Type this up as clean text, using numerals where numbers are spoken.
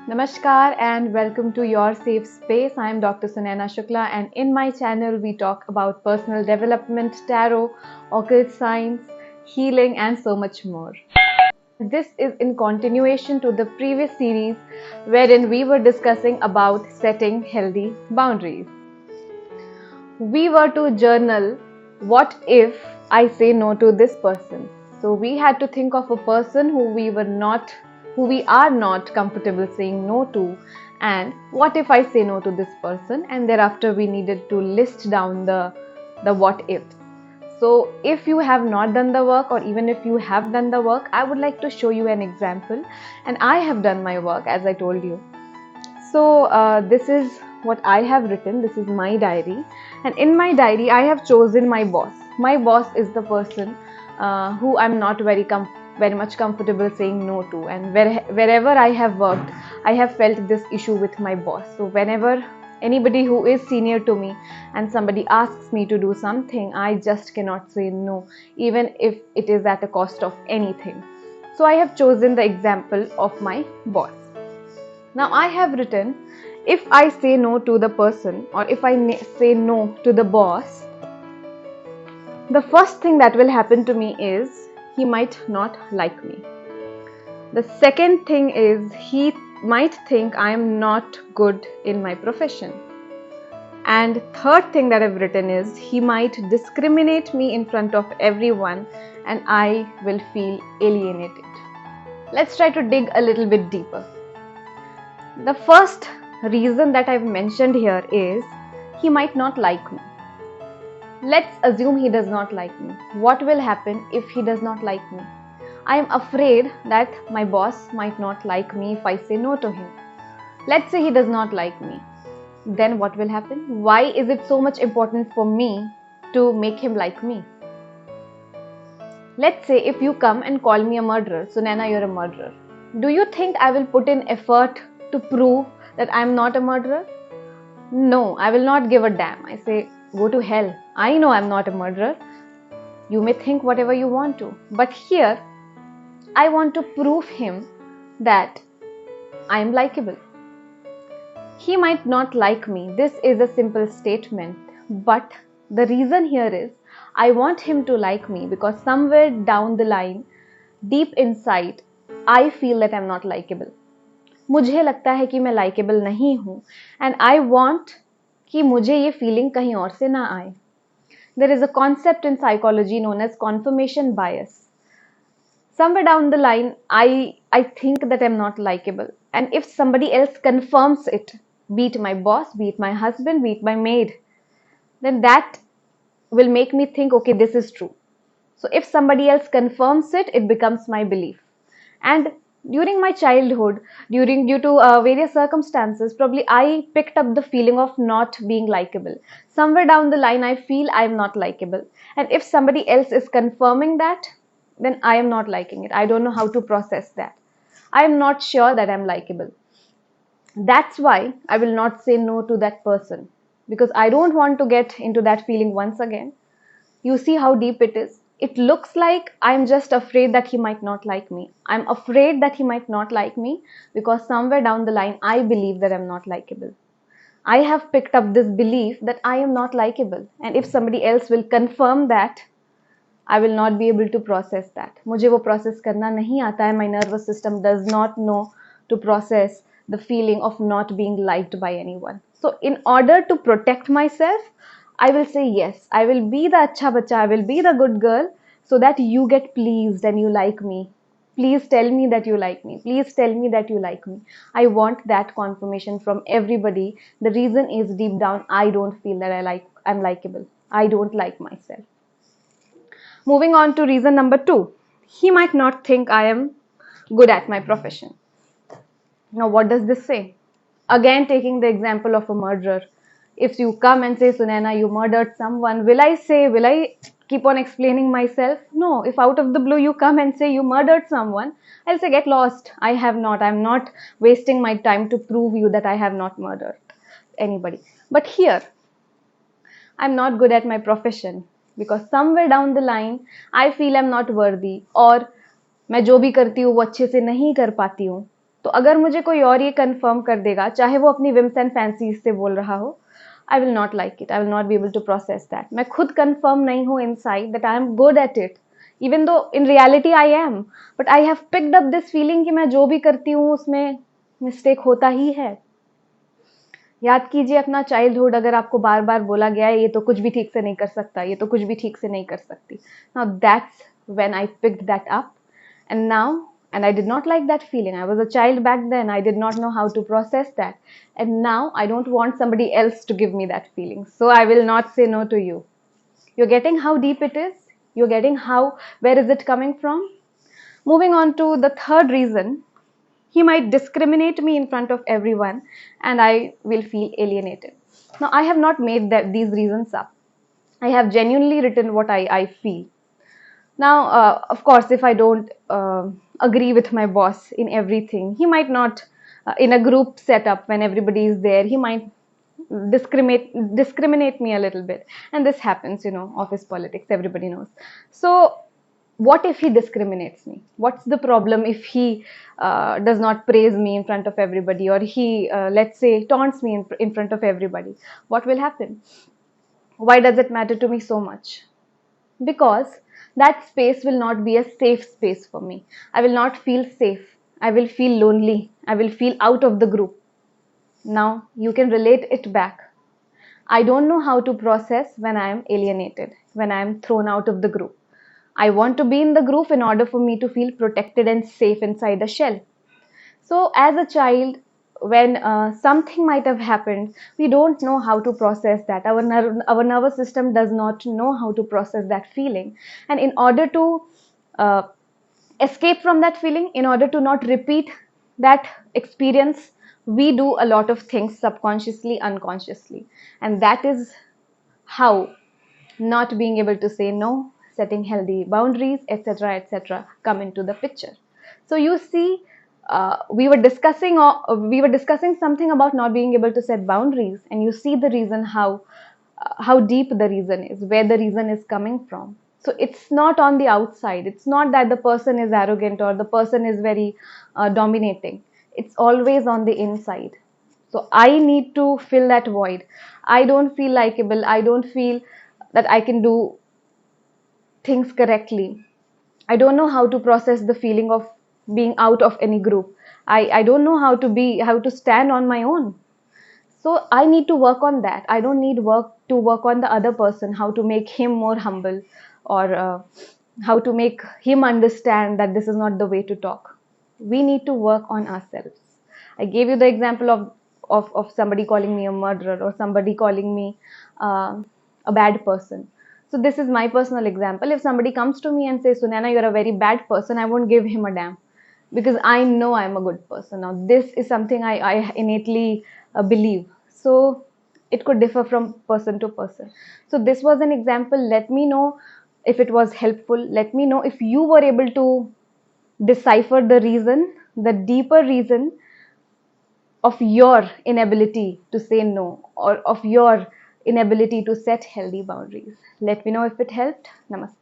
Namaskar and welcome to your safe space. I am Dr. Sunaina Shukla, and in my channel we talk about personal development, tarot, occult science, healing and so much more. This is in continuation to the previous series wherein we were discussing about setting healthy boundaries. We were to journal what if I say no to this person. So we had to think of a person who we are not comfortable saying no to, and what if I say no to this person, and thereafter we needed to list down the what ifs. So if you have not done the work, or even if you have done the work, I would like to show you an example, and I have done my work as I told you. So this is what I have written. This is my diary, and in my diary I have chosen my boss. My boss is the person who I'm not very much comfortable saying no to, and wherever I have worked, I have felt this issue with my boss. So whenever anybody who is senior to me and somebody asks me to do something, I just cannot say no, even if it is at a cost of anything. So I have chosen the example of my boss. Now I have written, if I say no to the person, or if I say no to the boss, the first thing that will happen to me is he might not like me. The second thing is he might think I am not good in my profession. And third thing that I've written is he might discriminate me in front of everyone and I will feel alienated. Let's try to dig a little bit deeper. The first reason that I've mentioned here is he might not like me. Let's assume he does not like me. What will happen if he does not like me? I am afraid that my boss might not like me if I say no to him. Let's say he does not like me. Then what will happen? Why is it so much important for me to make him like me? Let's say if you come and call me a murderer, Sunaina, you're a murderer. Do you think I will put in effort to prove that I am not a murderer? No, I will not give a damn. I say, go to hell. I know I'm not a murderer. You may think whatever you want to. But here, I want to prove him that I am likable. He might not like me. This is a simple statement. But the reason here is, I want him to like me because somewhere down the line, deep inside, I feel that I'm not likable. मुझे लगता है कि मैं likeable नहीं हूँ, and I want कि मुझे ये फीलिंग कहीं और से ना आए. There is a concept in psychology known as confirmation bias. Somewhere down the line, I think that I'm not likable, and if somebody else confirms it, be it my boss, be it my husband, be it my maid, then that will make me think, okay, this is true. So if somebody else confirms it, it becomes my belief. And during my childhood, due to various circumstances, probably I picked up the feeling of not being likable. Somewhere down the line, I feel I am not likable. And if somebody else is confirming that, then I am not liking it. I don't know how to process that. I am not sure that I'm likable. That's why I will not say no to that person, because I don't want to get into that feeling once again. You see how deep it is. It looks like I'm just afraid that he might not like me. I'm afraid that he might not like me because somewhere down the line, I believe that I'm not likable. I have picked up this belief that I am not likable. And if somebody else will confirm that, I will not be able to process that. मुझे वो process करना नहीं आता है. My nervous system does not know to process the feeling of not being liked by anyone. So in order to protect myself, I will say yes. I will be the अच्छा बच्चा. I will be the good girl so that you get pleased and you like me. Please tell me that you like me. Please tell me that you like me. I want that confirmation from everybody. The reason is deep down, I don't feel that I'm likable. I don't like myself. Moving on to reason number 2. He might not think I am good at my profession. Now, what does this say? Again, taking the example of a murderer. If you come and say, Sunaina, you murdered someone, will I keep on explaining myself? No. If out of the blue you come and say you murdered someone, I'll say, get lost. I have not. I'm not wasting my time to prove you that I have not murdered anybody. But here, I'm not good at my profession because somewhere down the line, I feel I'm not worthy, और मैं जो भी करती हूँ वो अच्छे से नहीं कर पाती हूँ. तो अगर मुझे कोई और ये कंफर्म कर देगा, चाहे वो अपनी विम्स एंड फैंसीज से बोल रहा हो, I will not like it, I will not be able to process that. मैं खुद कंफर्म नहीं हूँ inside that I am good at it, even though in reality I am, but I have picked up this feeling कि मैं जो भी करती हूँ उसमें मिस्टेक होता ही है. याद कीजिए अपना चाइल्डहुड, अगर आपको बार बार बोला गया है ये तो कुछ भी ठीक से नहीं कर सकता, ये तो कुछ भी ठीक से नहीं कर सकती. Now that's when I picked that up, and now, and I did not like that feeling. I was a child back then. I did not know how to process that. And now I don't want somebody else to give me that feeling. So I will not say no to you. You're getting how deep it is? You're getting how, where is it coming from? Moving on to the third reason, he might discriminate me in front of everyone and I will feel alienated. Now, I have not made these reasons up. I have genuinely written what I feel. Now, of course, if I don't agree with my boss in everything, he might not, in a group setup when everybody is there, he might discriminate me a little bit. And this happens, office politics, everybody knows. So, what if he discriminates me? What's the problem if he does not praise me in front of everybody, or he, let's say, taunts me in front of everybody? What will happen? Why does it matter to me so much? Because that space will not be a safe space for me. I will not feel safe. I will feel lonely. I will feel out of the group. Now, you can relate it back. I don't know how to process when I am alienated, when I am thrown out of the group. I want to be in the group in order for me to feel protected and safe inside the shell. So, as a child, when something might have happened, we don't know how to process that. Our nervous system does not know how to process that feeling. And in order to uh, escape from that feeling, in order to not repeat that experience, we do a lot of things subconsciously, unconsciously. And that is how not being able to say no, setting healthy boundaries, etc., come into the picture. So you see, we were discussing something about not being able to set boundaries, and you see the reason how deep the reason is, where the reason is coming from. So it's not on the outside. It's not that the person is arrogant or the person is very dominating. It's always on the inside. So I need to fill that void. I don't feel likable. I don't feel that I can do things correctly. I don't know how to process the feeling of being out of any group. I don't know how to stand on my own. So I need to work on that. I don't need to work on the other person, how to make him more humble, or how to make him understand that this is not the way to talk. We need to work on ourselves. I gave you the example of somebody calling me a murderer, or somebody calling me a bad person. So this is my personal example. If somebody comes to me and says, Sunana, you're a very bad person, I won't give him a damn, because I know I'm a good person. Now, this is something I innately believe. So it could differ from person to person. So this was an example. Let me know if it was helpful. Let me know if you were able to decipher the reason, the deeper reason of your inability to say no, or of your inability to set healthy boundaries. Let me know if it helped. Namaste.